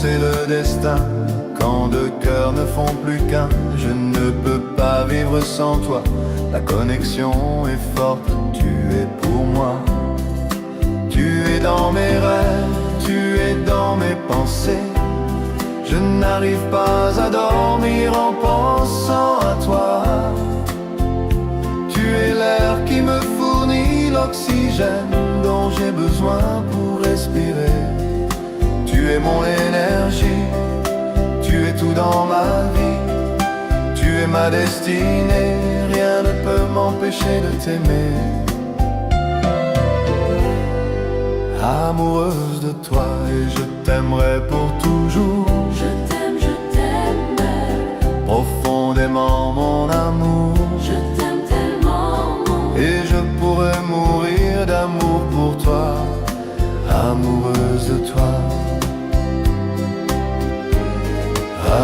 c'est le destin, quand deux cœurs ne font plus qu'un, je ne peux pas vivre sans toi. La connexion est forte, tu es pour moi. Tu es dans mes rêves, tu es dans mes pensées. Je n'arrive pas à dormir en pensant à toi. Tu es l'air qui me fournit l'oxygène dont j'ai besoin pour respirer. Tu es mon énergie, tu es tout dans ma vie. Tu es ma destinée, rien ne peut m'empêcher de t'aimer. Amoureuse de toi et je t'aimerai pour toujours. Je t'aime, profondément mon amour. je t'aime tellement, Et je pourrais mourir d'amour pour toi, amoureuse de toi.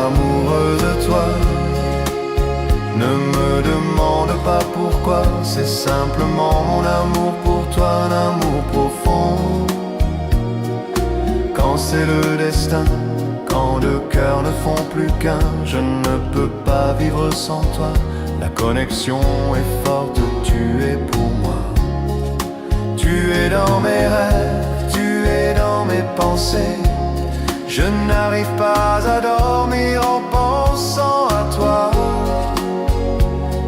Amoureuse de toi, ne me demande pas pourquoi, c'est simplement mon amour pour toi, un amour profond. Quand c'est le destin, quand deux cœurs ne font plus qu'un, je ne peux pas vivre sans toi. La connexion est forte, tu es pour moi. Tu es dans mes rêves, tu es dans mes pensées. Je n'arrive pas à dormir en pensant à toi.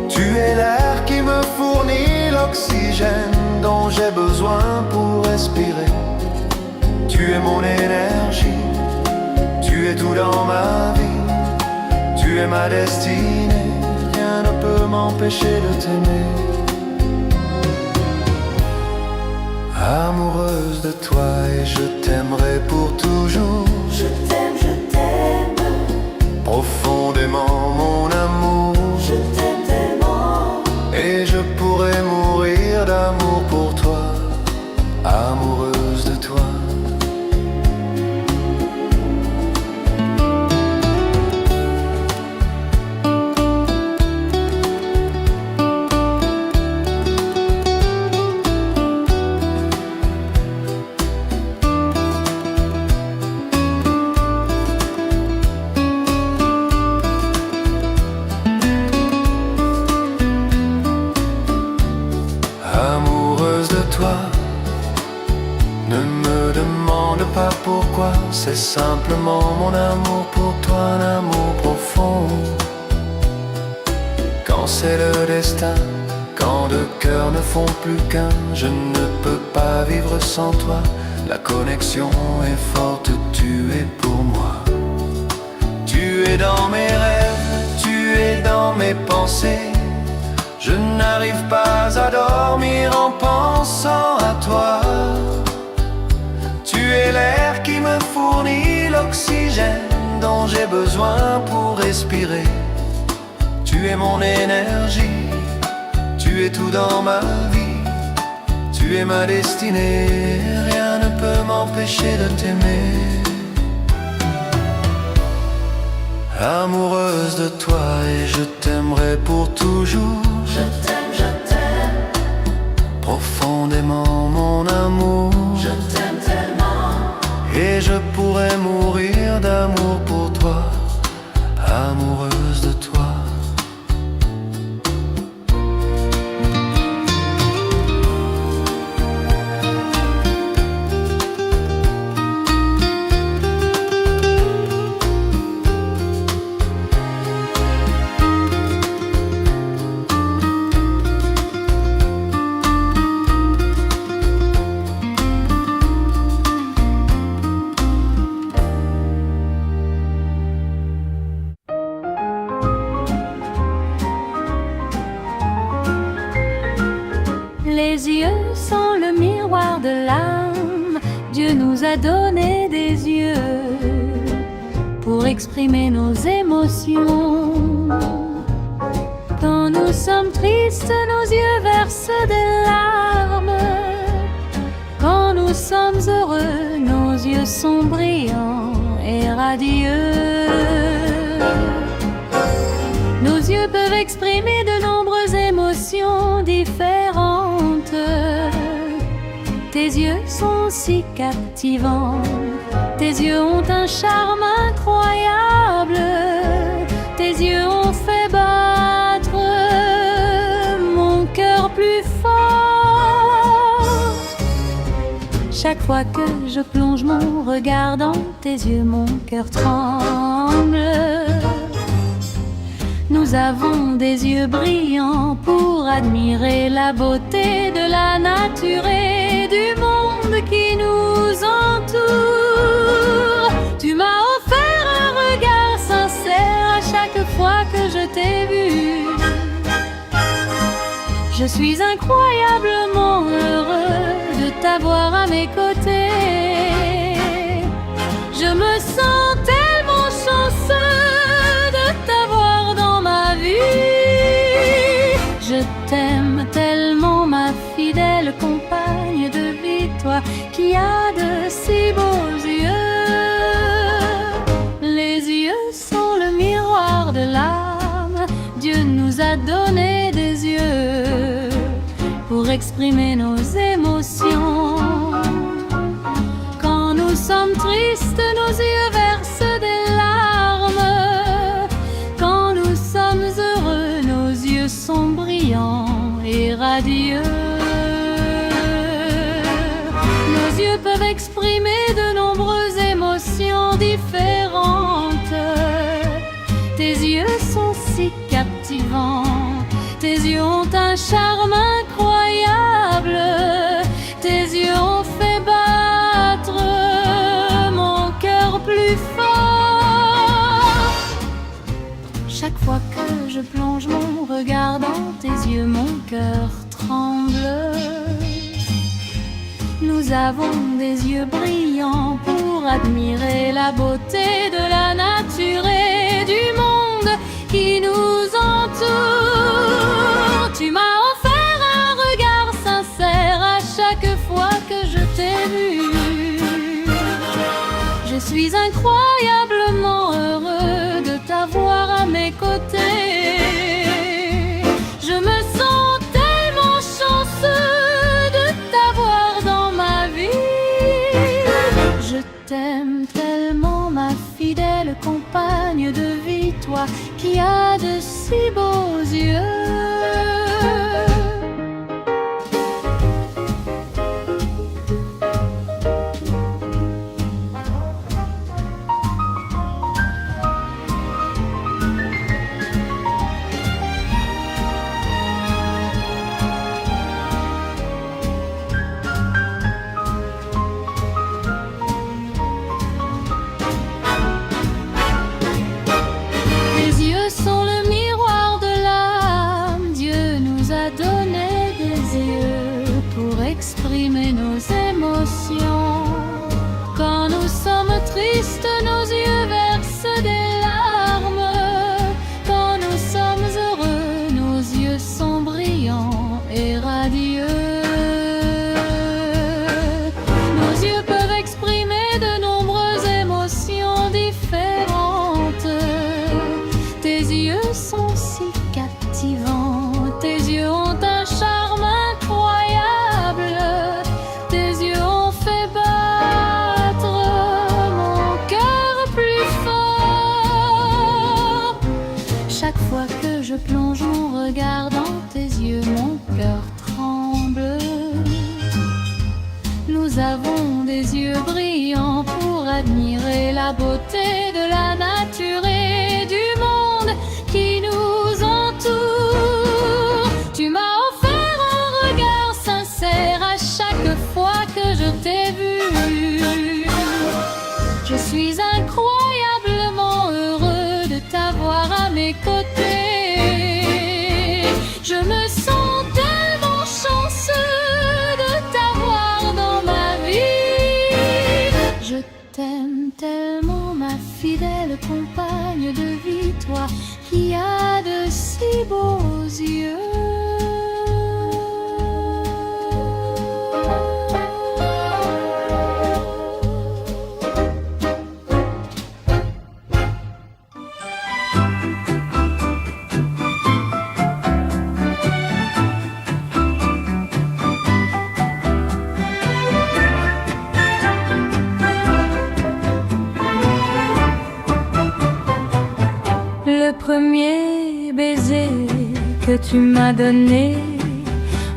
Tu es l'air qui me fournit l'oxygène dont j'ai besoin pour respirer. Tu es mon énergie, tu es tout dans ma vie. Tu es ma destinée, rien ne peut m'empêcher de t'aimer. Amoureuse de toi et je t'aimerai pour toujours. je t'aime, Profondément mon amour. je t'aime tellement, Et je pourrais mourir d'amour pour toi, amoureuse de toi. Amoureuse de toi, ne me demande pas pourquoi, c'est simplement mon amour pour toi, un amour profond. Quand c'est le destin, quand deux cœurs ne font plus qu'un, je ne peux pas vivre sans toi. La connexion est forte, tu es pour moi. Tu es dans mes rêves, tu es dans mes pensées. Je n'arrive pas à dormir en pensant à toi. Tu es l'air qui me fournit l'oxygène dont j'ai besoin pour respirer. Tu es mon énergie, tu es tout dans ma vie. Tu es ma destinée, rien ne peut m'empêcher de t'aimer. Amoureuse de toi et je t'aimerai pour toujours. je t'aime, Profondément mon amour. je t'aime tellement, Et je pourrais mourir d'amour pour toi, amoureuse de toi. Les yeux sont le miroir de l'âme. Dieu nous a donné des yeux pour exprimer nos émotions. Quand nous sommes tristes, nos yeux versent des larmes. Quand nous sommes heureux, nos yeux sont brillants et radieux. Nos yeux peuvent exprimer de nombreuses émotions différentes. Tes yeux sont si captivants, Tes yeux ont un charme incroyable, tes yeux ont fait battre mon cœur plus fort. Chaque fois que je plonge mon regard dans tes yeux, mon cœur tremble. Nous avons des yeux brillants pour admirer la beauté de la nature et du monde qui nous entoure. Tu m'as offert un regard sincère à chaque fois que je t'ai vu. Je suis incroyablement heureux de t'avoir à mes côtés. Je me sens tellement chanceux de t'avoir dans ma vie. Je t'aime tellement, ma fidèle compagne de vie, toi qui as de si beaux yeux. Les yeux sont le miroir de l'âme. Dieu nous a donné des yeux pour exprimer nos émotions. Quand nous sommes tristes, nos yeux versent des larmes. Quand nous sommes heureux, nos yeux sont brillants et radieux. Nos yeux peuvent exprimer de nombreuses émotions différentes. Tes yeux sont si captivants, tes yeux ont un charme incroyable, tes yeux ont fait battre mon cœur plus fort. Chaque fois que je plonge mon regard dans tes yeux, mon cœur tremble. Nous avons des yeux brillants pour admirer la beauté de la nature et du monde qui nous entoure. Tu m'as offert un regard sincère à chaque fois que je t'ai vu. Je suis incroyablement heureux de t'avoir à mes côtés. Je me sens tellement chanceux de t'avoir dans ma vie. Je t'aime tellement, ma fidèle compagne de vie, toi qui as de si beaux yeux. Exprimer nos émotions. Quand nous sommes tristes, nos yeux versent des larmes. Quand nous sommes heureux, nos yeux sont brillants et radieux. Nos yeux peuvent exprimer de nombreuses émotions différentes. Tes yeux sont si captivants, tes yeux ont un charme incroyable. Tes yeux ont fait battre mon cœur plus fort. Chaque fois que je plonge mon regard dans tes yeux, mon cœur tremble. Nous avons des yeux brillants pour admirer la beauté de la nature et du monde qui nous entoure. Tu m'as offert un regard sincère à chaque fois que je t'ai vu. Je suis incroyablement heureux de t'avoir à mes côtés. Je me sens tellement chanceux de t'avoir dans ma vie. Je t'aime tellement, ma fidèle compagne de vie, toi qui as de si beaux yeux. premier baiser que tu m'as donné,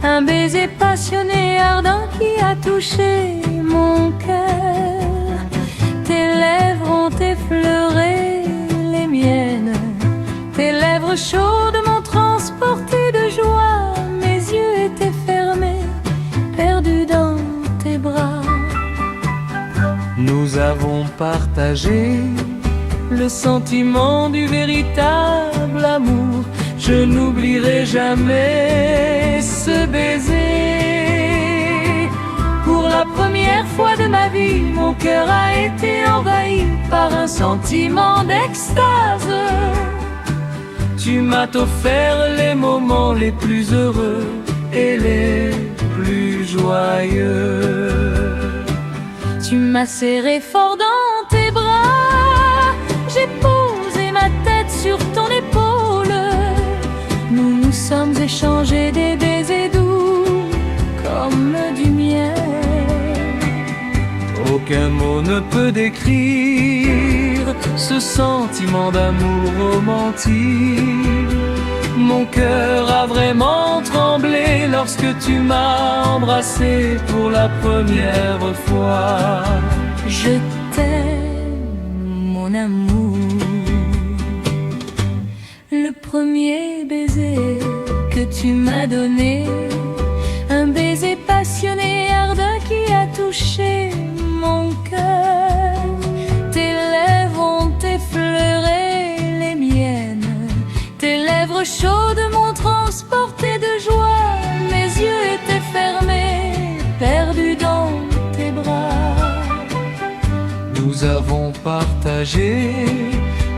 un baiser passionné, ardent qui a touché mon cœur. Tes lèvres ont effleuré les miennes, tes lèvres chaudes m'ont transporté de joie. Mes yeux étaient fermés, perdus dans tes bras. Nous avons partagé le sentiment du véritable amour. Je n'oublierai jamais ce baiser. Pour la première fois de ma vie, mon cœur a été envahi par un sentiment d'extase. Tu m'as offert les moments les plus heureux et les plus joyeux. Tu m'as serré fort dans tes bras, j'ai posé ma tête sur ton épaule. Nous nous sommes échangés des baisers doux comme du miel. Aucun mot ne peut décrire ce sentiment d'amour romantique. Mon cœur a vraiment tremblé lorsque tu m'as embrassé pour la première fois. Je t'aime, mon amour. Le premier baiser que tu m'as donné, un baiser passionné, ardent qui a touché mon cœur. Tes lèvres ont effleuré les miennes, tes lèvres chaudes m'ont transporté de joie. Mes yeux étaient fermés, perdus dans tes bras. Nous avons partagé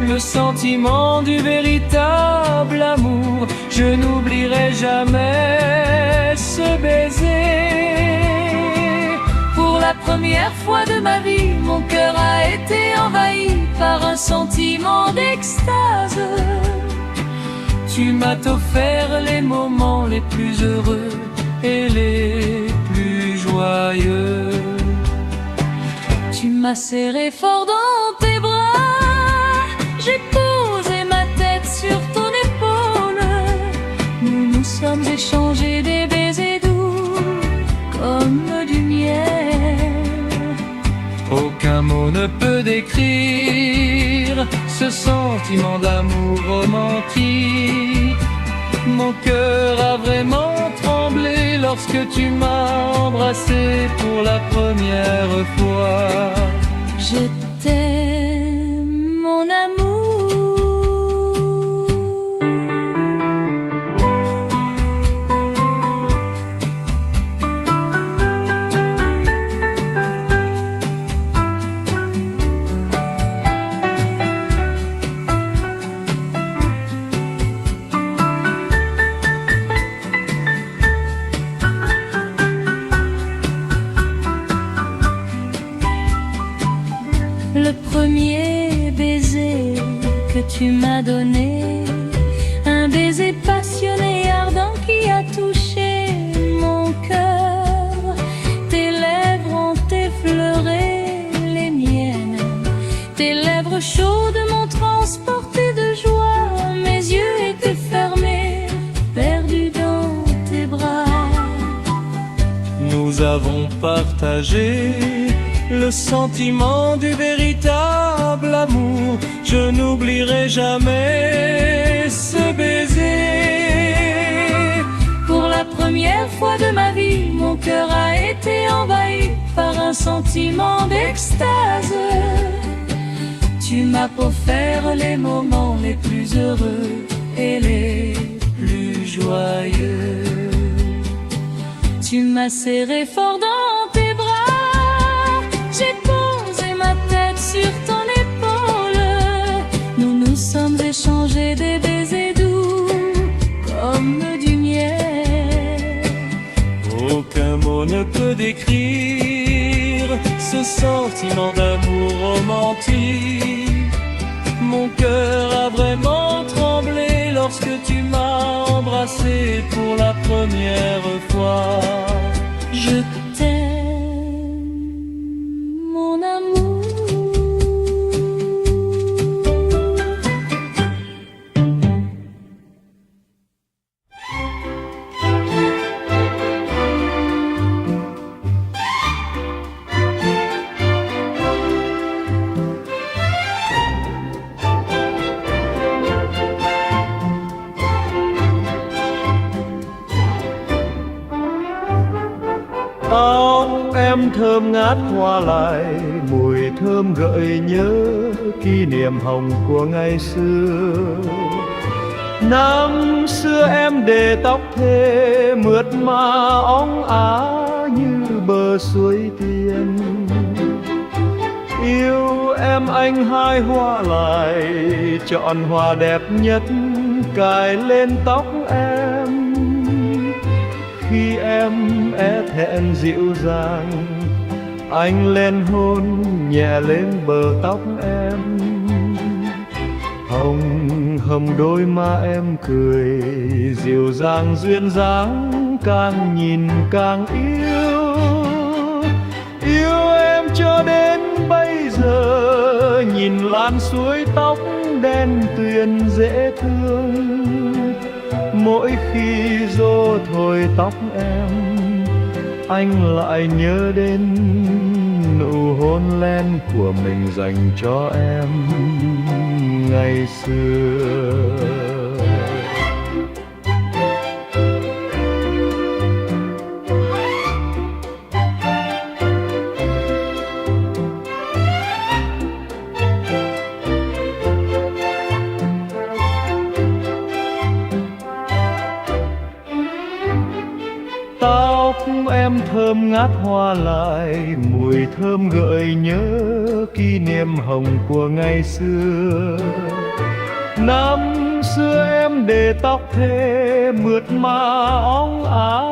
le sentiment du véritable amour. Je n'oublierai jamais ce baiser. Pour la première fois de ma vie, mon cœur a été envahi par un sentiment d'extase. Tu m'as offert les moments les plus heureux et les plus joyeux. Tu m'as serré fort dans tes bras, j'ai posé ma tête sur ton épaule. Nous nous sommes échangés des baisers doux comme du miel. Aucun mot ne peut décrire ce sentiment d'amour romantique. Mon cœur a vraiment tremblé lorsque tu m'as embrassé pour la première fois. Je t'aime, mon amour. Le premier baiser que tu m'as donné, un baiser passionné, ardent qui a touché mon cœur. Tes lèvres ont effleuré les miennes, tes lèvres chaudes m'ont transporté de joie. Mes yeux étaient fermés, perdus dans tes bras. Nous avons partagé le sentiment du véritable amour. Je n'oublierai jamais ce baiser. Pour la première fois de ma vie, mon cœur a été envahi par un sentiment d'extase. Tu m'as offert les moments les plus heureux et les plus joyeux. Tu m'as serré fort dans tes bras, j'ai posé ma tête sur ton épaule. Nous nous sommes échangés des baisers doux comme du miel. Aucun mot ne peut décrire ce sentiment d'amour romantique. Mon cœur a vraiment tremblé lorsque tu m'as embrassé pour la première fois. Je t'aime, mon amour. thơm ngát hoa lại, mùi thơm gợi nhớ kỷ niệm hồng của ngày xưa. Năm xưa em để tóc thề mượt mà óng ả như bờ suối tiên. Yêu em anh hai hoa lại, chọn hoa đẹp nhất cài lên tóc em. Khi em é thẹn dịu dàng, anh lên hôn nhẹ lên bờ tóc em. Hồng hồng đôi má em cười, dịu dàng duyên dáng, càng nhìn càng yêu. Yêu em cho đến bây giờ, nhìn làn suối tóc đen tuyền dễ thương. Mỗi khi gió thổi tóc em, anh lại nhớ đến nụ hôn len của mình dành cho em ngày xưa. Tóc em thơm ngát hoa lại, mùi thơm gợi nhớ kỷ niệm hồng của ngày xưa. Năm xưa em để tóc thề mượt mà óng ả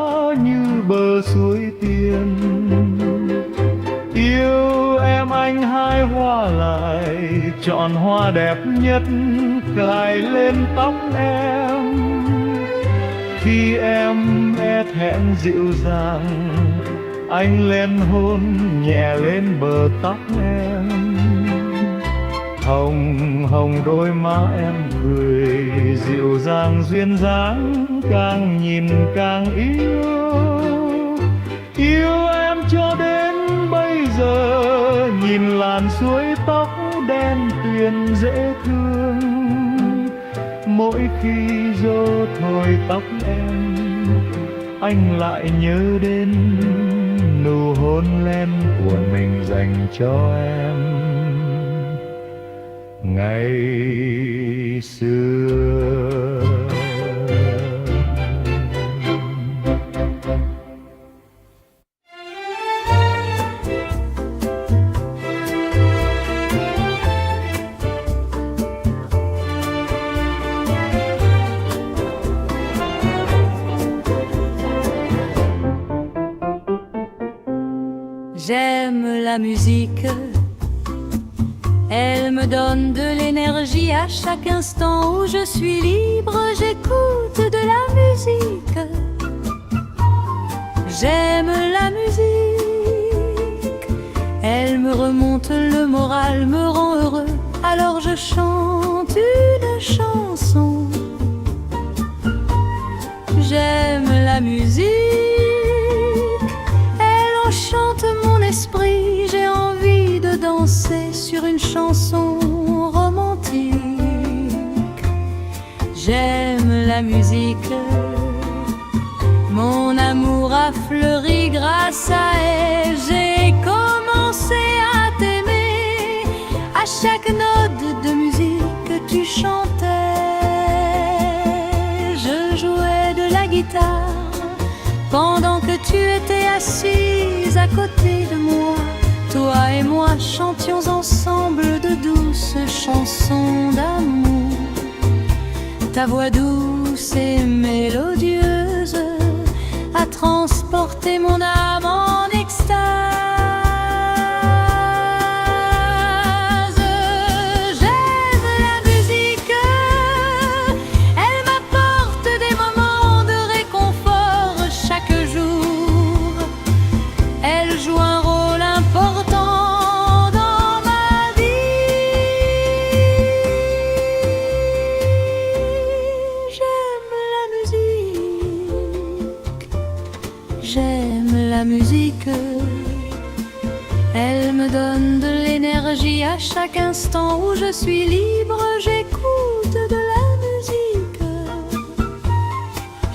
như bờ suối tiên. Yêu em anh hai hoa lại, chọn hoa đẹp nhất cài lên tóc em. Khi em é thẹn dịu dàng, anh lên hôn nhẹ lên bờ tóc em. Hồng hồng đôi má em cười, dịu dàng duyên dáng, càng nhìn càng yêu. Yêu em cho đến bây giờ, nhìn làn suối tóc đen tuyền dễ thương. Mỗi khi gió thổi tóc em, anh lại nhớ đến nụ hôn len của mình dành cho em ngày xưa. J'aime la musique, elle me donne de l'énergie à chaque instant où je suis libre, j'écoute de la musique. J'aime la musique, elle me remonte le moral, me rend heureux, alors je chante une chanson. J'aime la musique, chante mon esprit, j'ai envie de danser sur une chanson romantique. J'aime la musique, mon amour a fleuri grâce à elle. J'ai commencé à t'aimer à chaque note de musique que tu chantais. Je jouais de la guitare pendant que tu étais assise à côté de moi. Toi et moi chantions ensemble de douces chansons d'amour. Ta voix douce et mélodieuse a transporté mon âme en extase. J'aime la musique, elle m'apporte des moments de réconfort chaque jour. Elle joue un rôle important dans ma vie. J'aime la musique, j'aime la musique. Elle me donne de l'énergie à chaque instant où je suis libre, j'écoute de la musique.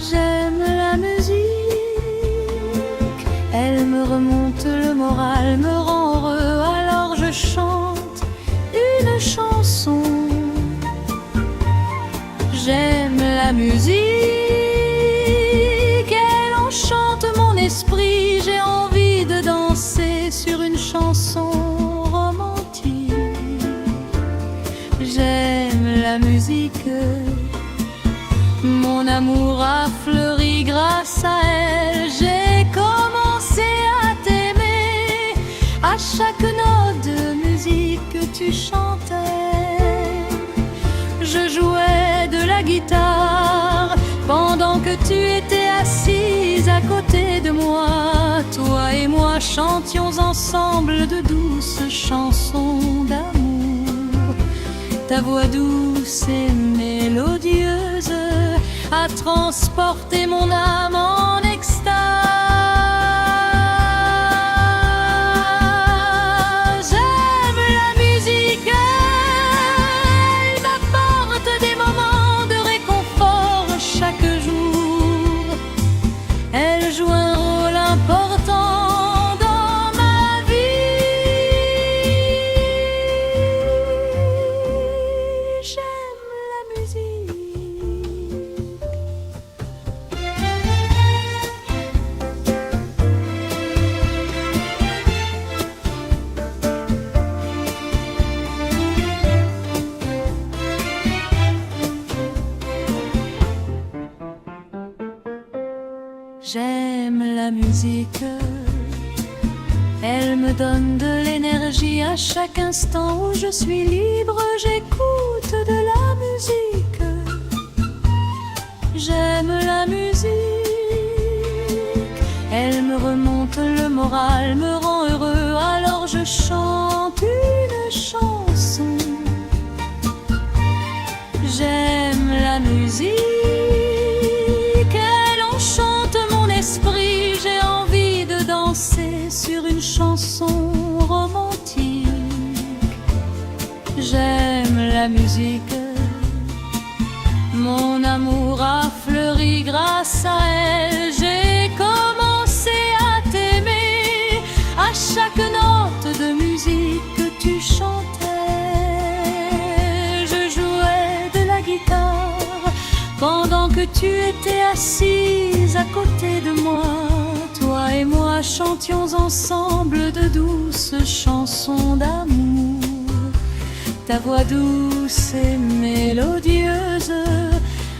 J'aime la musique, elle me remonte le moral, me rend heureux, alors je chante une chanson. J'aime la musique, elle enchante mon esprit, j'ai envie de danser sur une chanson romantique. J'aime la musique, mon amour a fleuri grâce à elle. J'ai commencé à t'aimer à chaque note de musique que tu chantais. Je jouais de la guitare pendant que tu étais assise à côté de moi. Toi et moi chantions ensemble de douces chansons d'amour. Ta voix douce et mélodieuse a transporté mon âme en extase. J'aime la musique, elle m'apporte des moments de réconfort chaque jour. Elle joue un rôle important dans ma vie. J'aime la musique. J'aime la musique, elle me donne de l'énergie à chaque instant où je suis libre, j'écoute de la musique. J'aime la musique, elle me remonte le moral, me rend heureux, alors je chante une chanson. J'aime la musique, j'ai envie de danser sur une chanson romantique. J'aime la musique, mon amour a fleuri grâce à elle. J'ai commencé à t'aimer à chaque note de musique que tu chantais. Je jouais de la guitare pendant que tu étais assise à côté de moi. Toi et moi chantions ensemble de douces chansons d'amour. Ta voix douce et mélodieuse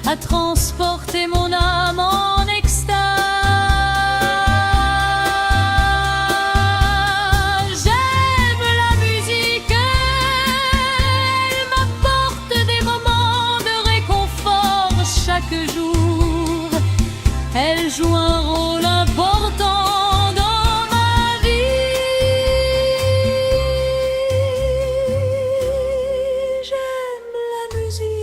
a transporté mon âme en extase. J'aime la musique, elle m'apporte des moments de réconfort chaque jour. Elle joue un rôle important dans ma vie. J'aime la musique.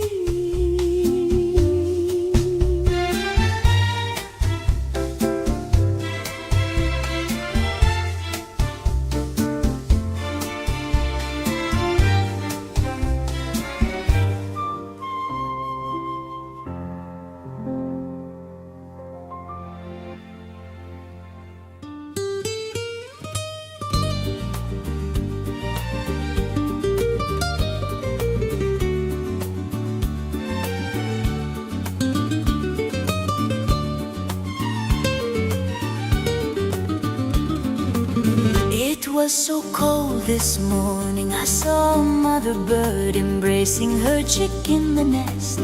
It was so cold this morning, I saw a mother bird embracing her chick in the nest.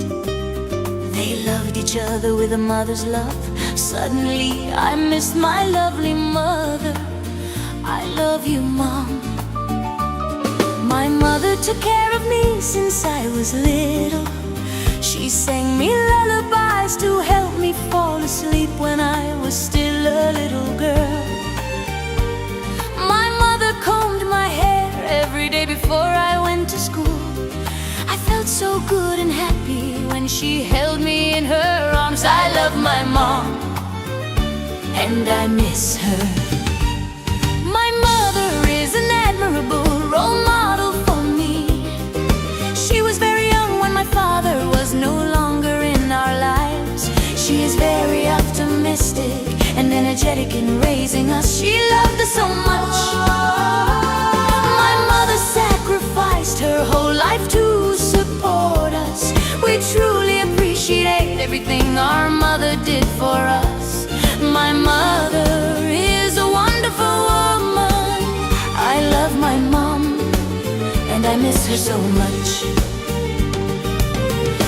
They loved each other with a mother's love. Suddenly I missed my lovely mother. I love you, Mom. My mother took care of me since I was little. She sang me lullabies to help me fall asleep when I was still a little girl. My mother combed my hair every day before I went to school. I felt so good and happy when she held me in her arms. I love my mom and I miss her. My mother is an admirable role model for me. She was very young when my father was no longer in our lives. She is very optimistic and energetic in raising us. She loved her so much.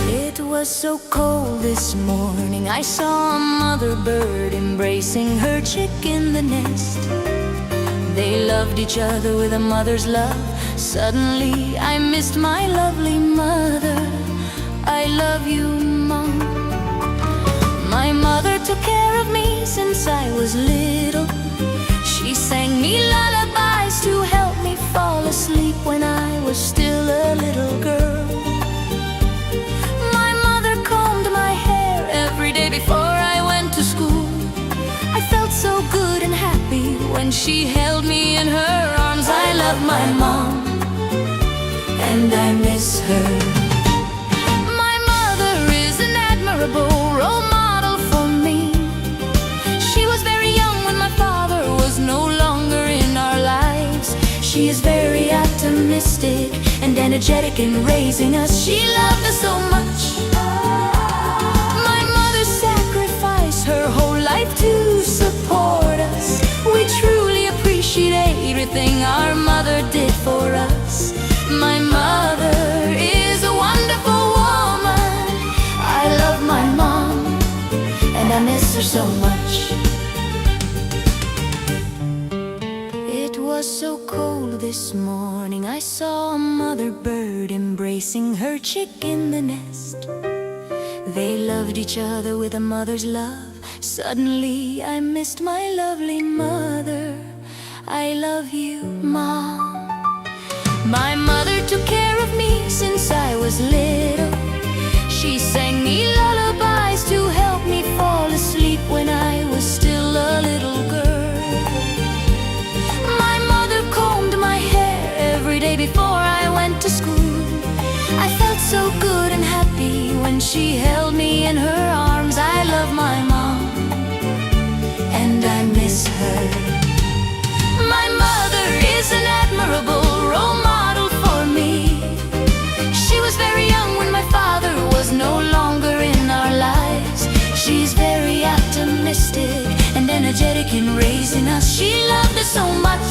It was so cold this morning, I saw a mother bird embracing her chick in the nest. They loved each other with a mother's love. Suddenly I missed my lovely mother. I love you, Mom. My mother took care of me since I was little. She sang me lullabies to help me fall asleep when I was still a little girl. My mother combed my hair every day before I went to school. I felt so good and happy when she held me in her arms. I love my mom, and I miss her. My mother is an admirable role model for me. She was very young when my father was no longer in our lives. She is very optimistic and energetic in raising us. She loved us so much. My mother sacrificed her whole life to support us. We truly appreciate everything our mother did for us. My mother is a wonderful woman. I love my mom, and I miss her so much. It was so cold this morning, I saw a mother bird embracing her chick in the nest. They loved each other with a mother's love. Suddenly I missed my lovely mother. I love you, Mom. My mother took care of me since I was little. She sang me lullabies to help me fall asleep when I was still a little girl. My mother combed my hair every day before I went to school. I felt so good and happy when she held me in her arms. I love my mom, and I miss her. My mother is an admirable role model for me. She was very young when my father was no longer in our lives. She's very optimistic and energetic in raising us. She loved us so much.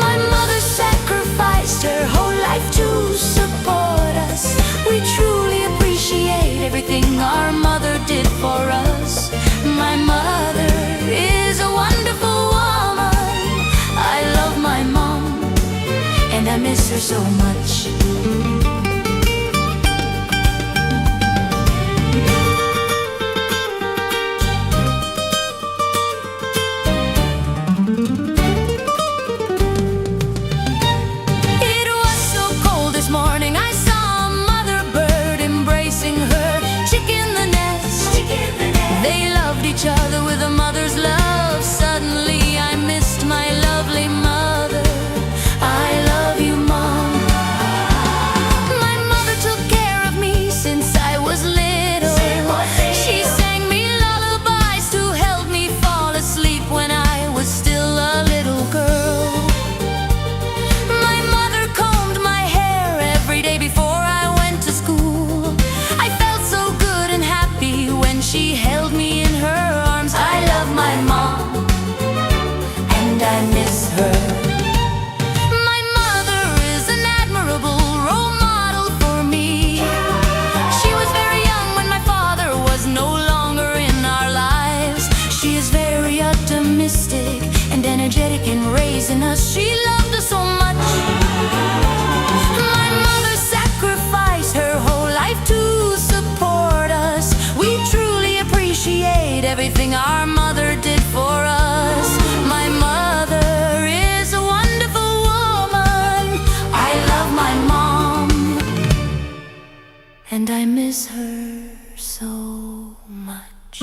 My mother sacrificed her whole life to support us. We truly appreciate everything our mother did for us. My mother is a wonderful woman. I love my mom, and I miss her so much. It was so cold this morning, I saw a mother bird embracing her chick in the nest. They loved each other with a mother's love. Suddenly I missed my lovely mother. I love you, Mom. My mother took care of me since I was little. She sang me lullabies to help me fall asleep when I was still a little girl. My mother combed my hair every day before I went to school. I felt so good and happy when she held me in her arms. I love my mom, and I miss her. My mother is an admirable role model for me. She was very young when my father was no longer in our lives. She is very optimistic and energetic in raising us. She loved us so much. My mother sacrificed her whole life to support us. We truly appreciate everything our mother did for us. My mother is a wonderful woman. I love my mom, and I miss her so much.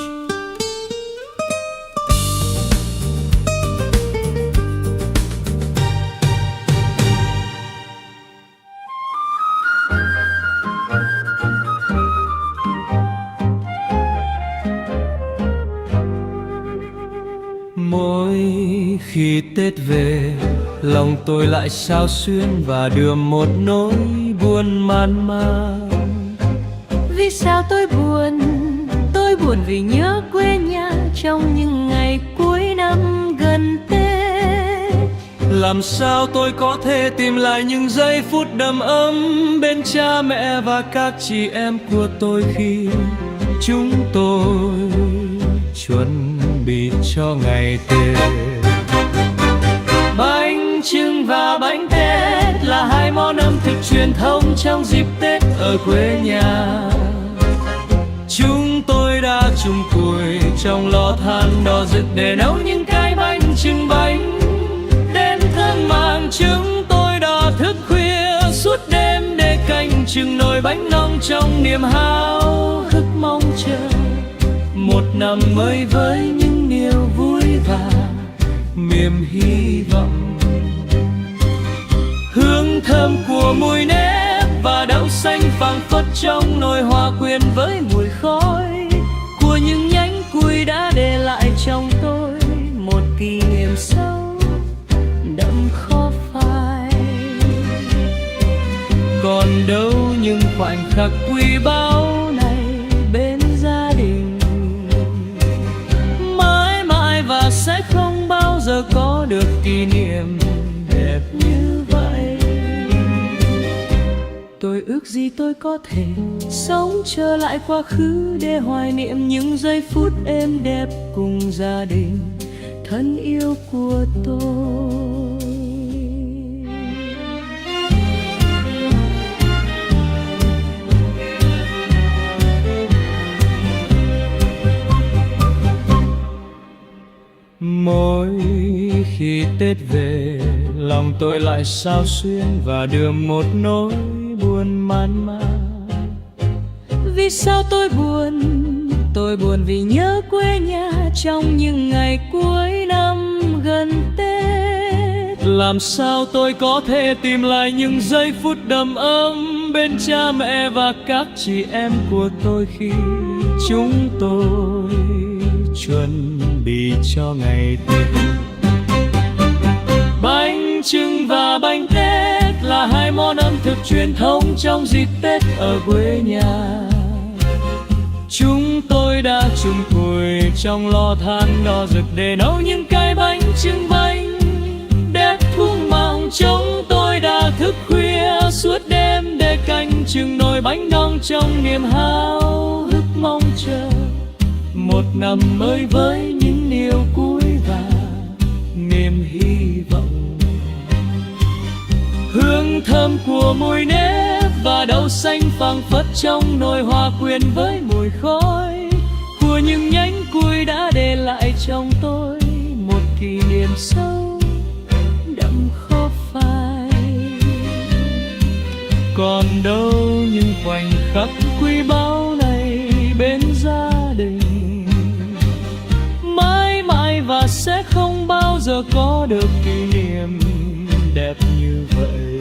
Mỗi khi Tết về, lòng tôi lại xao xuyến và đưa một nỗi buồn man man. Vì sao tôi buồn? Tôi buồn vì nhớ quê nhà trong những ngày cuối năm gần Tết. Làm sao tôi có thể tìm lại những giây phút đầm ấm bên cha mẹ và các chị em của tôi khi chúng tôi chuẩn bị cho ngày Tết. Bánh chưng và bánh tét là hai món ẩm thực truyền thống trong dịp Tết ở quê nhà. Chúng tôi đã chung củi trong lò than đỏ rực để nấu những cái bánh chưng bánh đến thân màng. Chúng tôi đã thức khuya suốt đêm để canh chừng nồi bánh nong trong niềm háo hức mong chờ một năm mới với những niều vui và niềm hy vọng. Hương thơm của mùi nếp và đậu xanh phảng phất trong nồi hòa quyện với mùi khói của những nhánh củi đã để lại trong tôi một kỷ niệm sâu đậm khó phai. Còn đâu những khoảnh khắc quý báu này bên gia đình, mãi mãi và sẽ không bao giờ có được kỷ niệm đẹp như vậy. Tôi ước gì tôi có thể sống trở lại quá khứ để hoài niệm những giây phút êm đẹp cùng gia đình thân yêu của tôi. Mỗi khi Tết về, lòng tôi lại xao xuyến và đưa một nỗi buồn man mác. Vì sao tôi buồn? Tôi buồn vì nhớ quê nhà trong những ngày cuối năm gần Tết. Làm sao tôi có thể tìm lại những giây phút đầm ấm bên cha mẹ và các chị em của tôi khi chúng tôi chuẩn bị cho ngày Tết. Bánh chưng và bánh tét là hai món ẩm thực truyền thống trong dịp Tết ở quê nhà. Chúng tôi đã chung củi trong lò than đỏ rực để nấu những cái bánh chưng bánh đẹp thung mộng. Chúng tôi đã thức khuya suốt đêm để canh chừng nồi bánh nong trong niềm háo hức mong chờ một năm mới với những niều vui và niềm hy vọng. Hương thơm của mùi nếp và đậu xanh phảng phất trong nồi hòa quyện với mùi khói của những nhánh củi đã để lại trong tôi một kỷ niệm sâu đậm khó phai. Còn đâu những khoảnh khắc quý báu này bên gia đình, mãi mãi và sẽ không bao giờ có được kỷ niệm đẹp như vậy.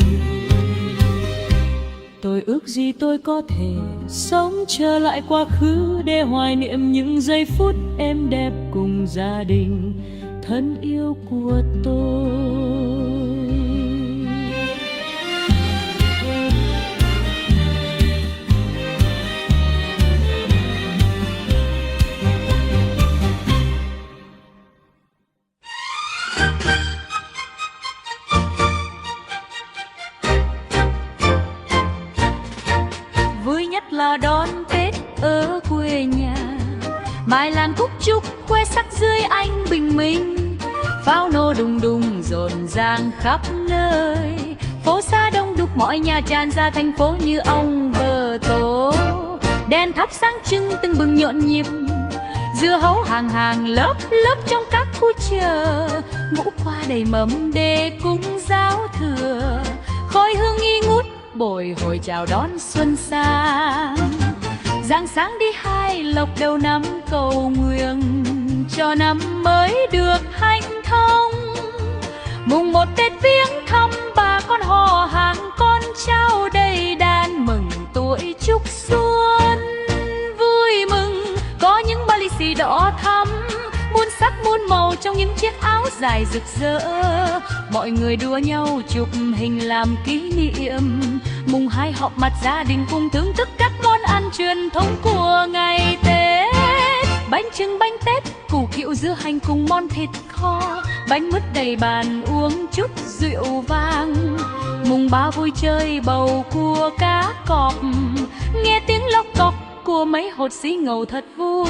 Tôi ước gì tôi có thể sống trở lại quá khứ để hoài niệm những giây phút êm đẹp cùng gia đình thân yêu của tôi. Là đón Tết ở quê nhà, mai làn cúc trúc khoe sắc dưới ánh bình minh. Pháo nổ đùng đùng rộn ràng khắp nơi, phố xa đông đúc mọi nhà tràn ra thành phố như ong bờ tố. Đèn thắp sáng trưng tưng bừng nhộn nhịp, dưa hấu hàng hàng lớp lớp trong các khu chợ. Ngũ qua đầy mâm để cúng giao thừa, khói hương nghi ngút bồi hồi chào đón xuân sang. Rạng sáng đi hai lộc đầu năm cầu nguyện cho năm mới được hanh thông. Mùng một Tết viếng thăm bà con họ hàng, con cháu đầy đàn mừng tuổi chúc xuân. Vui mừng có những bao lì xì đỏ thắm, muôn sắc muôn màu trong những chiếc áo dài rực rỡ. Mọi người đua nhau chụp hình làm kỷ niệm, mùng hai họp mặt gia đình cùng thưởng thức các món ăn truyền thống của ngày Tết. Bánh chưng bánh tét, củ kiệu dưa hành cùng món thịt kho, bánh mứt đầy bàn uống chút rượu vang. Mùng 3 vui chơi bầu cua cá cọp, nghe tiếng lóc cọc của mấy hột xí ngầu thật vui.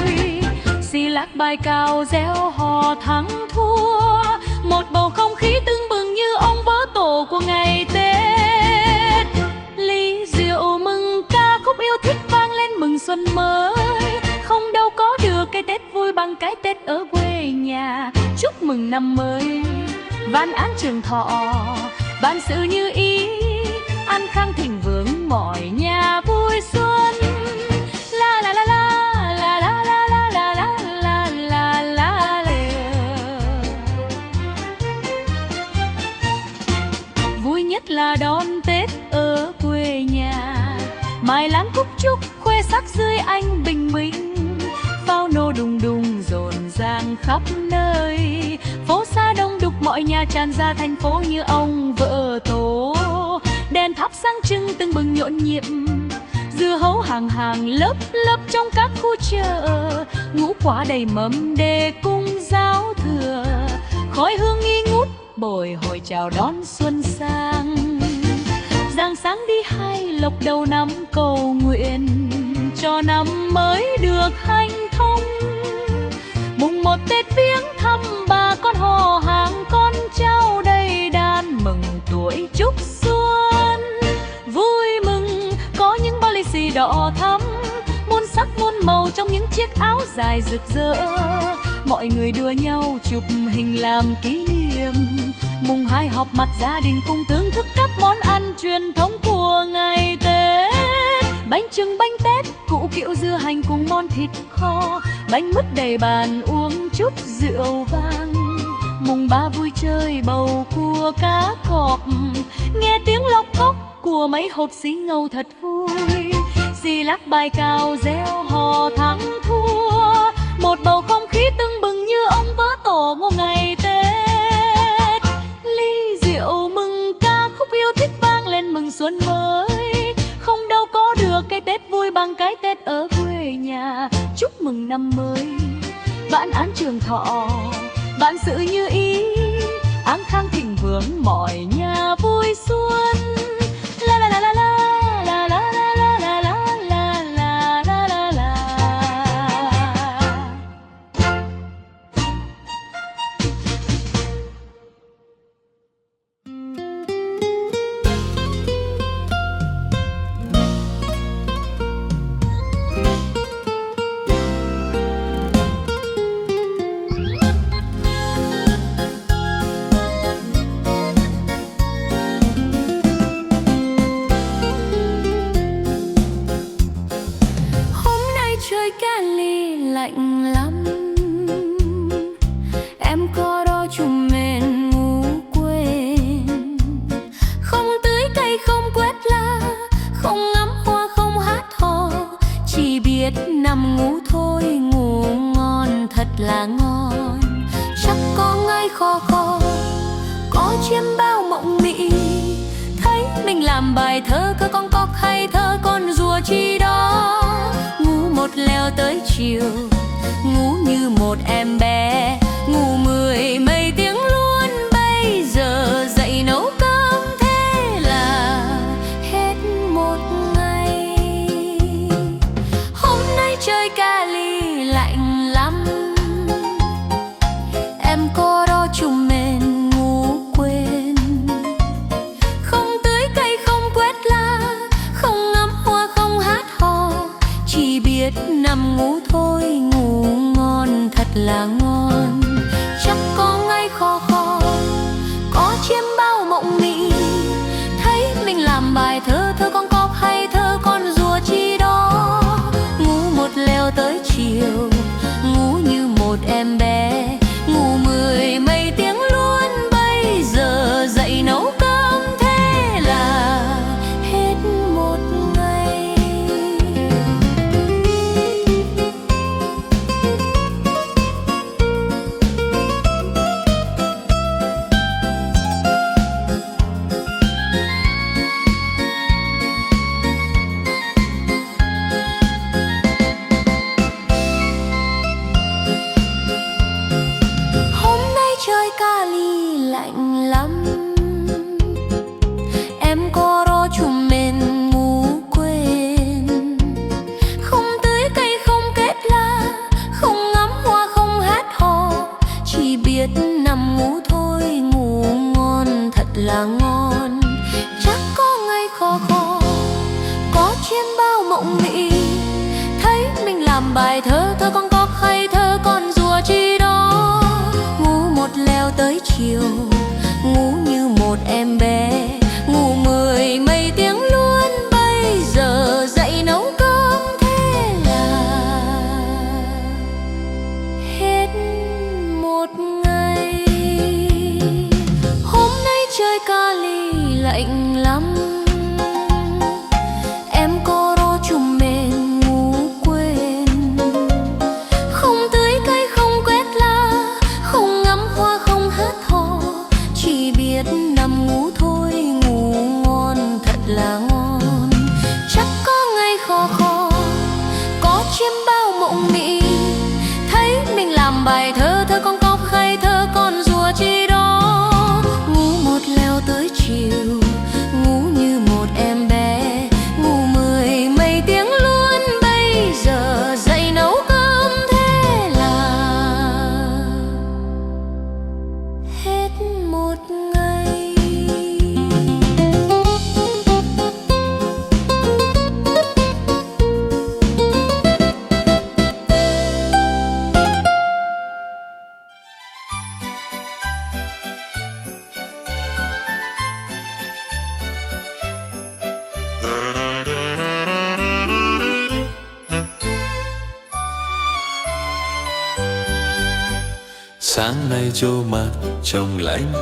Xì lác bài cao réo hò thắng thua, một bầu không khí tưng bừng như ông vỡ tổ của ngày Tết. Ly rượu mừng ca khúc yêu thích vang lên mừng xuân mới, không đâu có được cái Tết vui bằng cái Tết ở quê nhà. Chúc mừng năm mới, vạn án trường thọ, vạn sự như ý, an khang thịnh vượng mọi nhà vui xuân. La la la la la la la la la la la la la. Vui nhất là đón Tết ở quê nhà, mai láng cúc trúc khoe sắc dưới ánh bình minh. Pháo nổ đùng đùng rộn ràng khắp nơi, phố xa đông đúc mọi nhà tràn ra thành phố như ông vợ tổ. Đèn thắp sáng trưng tưng bừng nhộn nhịp, dưa hấu hàng hàng lớp lớp trong các khu chợ. Ngũ quả đầy mâm để cung giao thừa, khói hương nghi ngút bồi hồi chào đón xuân sang. Rạng sáng đi hai lộc đầu năm cầu nguyện cho năm mới được hanh thông. Mùng 1 Tết viếng thăm bà con họ hàng, con cháu đầy đàn mừng tuổi chúc xuân. Vui mừng có những bao lì xì đỏ thắm, muôn sắc muôn màu trong những chiếc áo dài rực rỡ. Mọi người đua nhau chụp hình làm kỷ niệm. Mùng 2 họp mặt gia đình cùng thưởng thức các món ăn truyền thống của ngày Tết. Bánh chưng bánh tét, củ kiệu dưa hành cùng món thịt kho, bánh mứt đầy bàn uống chút rượu vang. Mùng 3 vui chơi bầu cua cá cọp, nghe tiếng lóc cóc của mấy hột xí ngầu thật vui. Xì lác bài cao réo hò thắng thua, một bầu không khí tưng bừng như ông vỡ tổ của ngày Tết. Ly rượu mừng ca khúc yêu thích vang lên mừng xuân mới, không đâu có được cái Tết vui bằng cái Tết ở quê nhà. Chúc mừng năm mới, vạn án trường thọ, vạn sự như ý, an khang thịnh vượng mọi nhà vui xuân. La la la la la la la la la la la la la la la. Lạnh lắm, em có đó chùm mền ngủ quên. Không tưới cây không quét lá, không ngắm hoa không hát hò, chỉ biết nằm ngủ thôi, ngủ ngon thật là ngon. Chắc có ngai khò khò, có chiêm bao mộng mị, thấy mình làm bài thơ cơ con cóc hay thơ con rùa chi đó. Ngủ một leo tới chiều, ngủ như một em bé, ngủ 10 mấy tiếng luôn. Bây giờ dậy nấu cơm, thế là hết một ngày. Hôm nay chơi Cali lạnh lắm, em có đó chùm mền ngủ quên. Không tưới cây không quét lá, không ngắm hoa không hát hò, chỉ biết nằm ngủ thôi, ngủ ngon thật là ngon. Chắc có ngai khò khò, có chiêm bao mộng mị, thấy mình làm bài thơ thơ con cóc hay thơ con rùa chi đó. Ngủ một leo tới chiều, ngủ như một em bé, ngủ 10 mấy tiếng luôn. Bây giờ dậy nấu cơm, thế là hết một ngày. chiều, ngủ như một em bé, ngủ 10 mấy tiếng luôn. Bây giờ dậy nấu cơm, thế là hết một ngày. Hôm nay chơi Cali lạnh lắm, em có ro chùm mền ngủ quên. Không tưới cây, không quét lá, không ngắm hoa, không hát hò, chỉ biết nằm ngủ thôi. Ngủ ngon thật là ngon. Chắc có ngày khò khò, có chiêm bao mộng mị, thấy mình làm bài thơ, thơ con cóc hay thơ con rùa chi đó. Ngủ một leo tới chiều, ngủ như một em bé, ngủ 10 mấy tiếng luôn. Bây giờ dậy nấu cơm, thế là hết một ngày. Sáng nay trô mặt trong lạnh,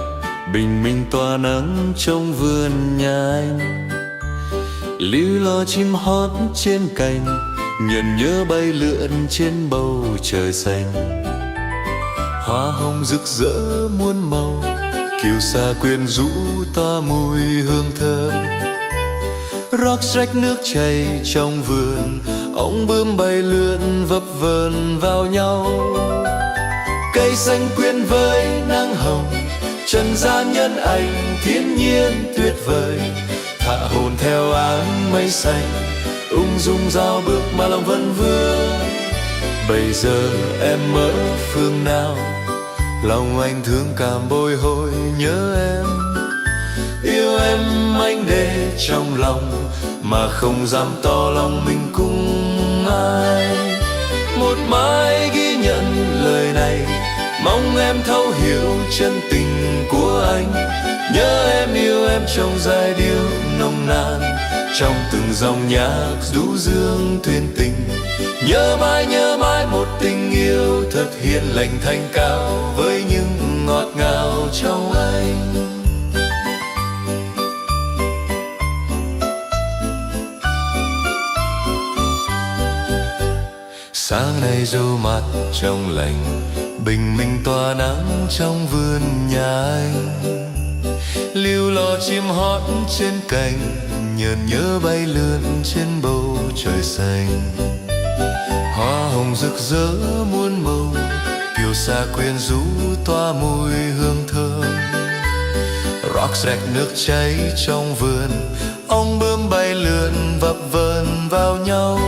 bình minh tỏa nắng trong vườn nhà anh. Líu lo chim hót trên cành, nhẫn nhớ bay lượn trên bầu trời xanh. Hoa hồng rực rỡ muôn màu, kiều sa quyến rũ tỏa mùi hương thơm. Róc rách nước chảy trong vườn, ong bướm bay lượn vấp vờn vào nhau. Cây xanh quyện với nắng hồng, trần gian nhân ảnh thiên nhiên tuyệt vời. Thả hồn theo áng mây xanh, ung dung rao bước mà lòng vẫn vương. Bây giờ em ở phương nào, lòng anh thương cảm bồi hồi nhớ em. Yêu em anh để trong lòng, mà không dám tỏ lòng mình cùng ai. Một mai ghi nhận lời này, mong em thấu hiểu chân tình của anh. Nhớ em, yêu em trong giai điệu nồng nàn, trong từng dòng nhạc du dương thuyền tình. Nhớ mãi một tình yêu thật hiền lành thanh cao, với những ngọt ngào trong anh. Sáng nay dâu mặt trong lành, bình minh tỏa nắng trong vườn nhà anh. Líu lo chim hót trên cành, nhờn nhớ bay lượn trên bầu trời xanh. Hoa hồng rực rỡ muôn màu, kiều sa quyến rũ tỏa mùi hương thơm. Róc rách nước chảy trong vườn, ong bướm bay lượn vấp vờn vào nhau.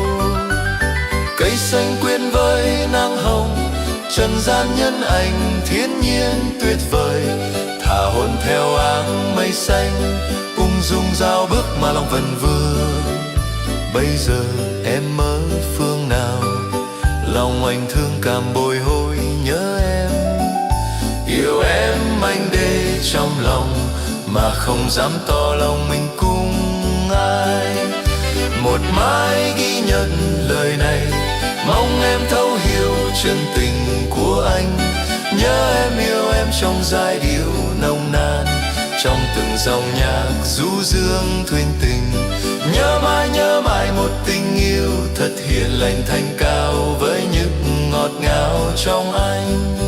Cây xanh quyện với nắng hồng, trần gian nhân ảnh thiên nhiên tuyệt vời. Thả hồn theo áng mây xanh, ung dung rao bước mà lòng vẫn vương. Bây giờ em ở phương nào, lòng anh thương cảm bồi hồi nhớ em. Yêu em anh để trong lòng, mà không dám tỏ lòng mình cùng ai. Một mai ghi nhận lời này, mong em thấu hiểu chân tình của anh. Nhớ em, yêu em trong giai điệu nồng nàn, trong từng dòng nhạc du dương thuyền tình. Nhớ mãi một tình yêu thật hiền lành thanh cao, với những ngọt ngào trong anh.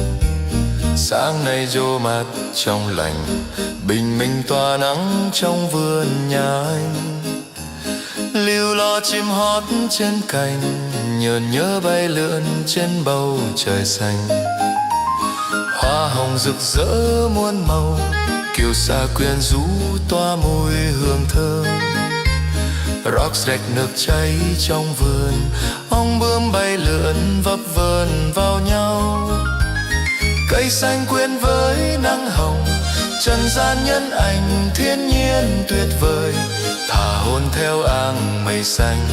Sáng nay dô mặt trong lành, bình minh tỏa nắng trong vườn nhà anh. Líu lo chim hót trên cành, nhờn nhớ bay lượn trên bầu trời xanh. Hoa hồng rực rỡ muôn màu, kiều sa quyến rũ tỏa mùi hương thơm. Róc rách nước chảy trong vườn, ong bướm bay lượn vấp vờn vào nhau. Cây xanh quyện với nắng hồng, trần gian nhân ảnh thiên nhiên tuyệt vời. Thả hồn theo áng mây xanh,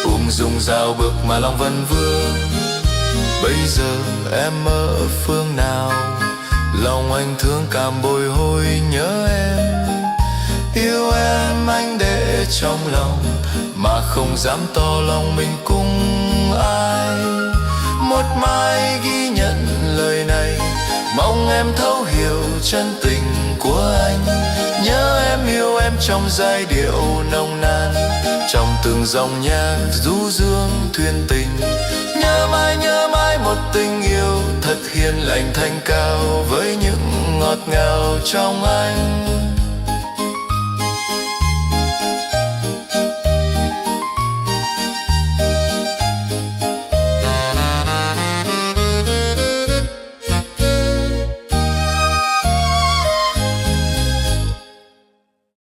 ung dung rao bước mà lòng vẫn vương. Bây giờ em ở phương nào, Lòng anh thương cảm bồi hồi nhớ em. Yêu em anh để trong lòng, mà không dám tỏ lòng mình cùng ai. Một mai ghi nhận lời này, mong em thấu hiểu chân tình của anh. Nhớ em yêu em trong giai điệu nồng nàn, trong từng dòng nhạc du dương thuyền tình. Nhớ mãi một tình yêu thật hiền lành thanh cao, với những ngọt ngào trong anh.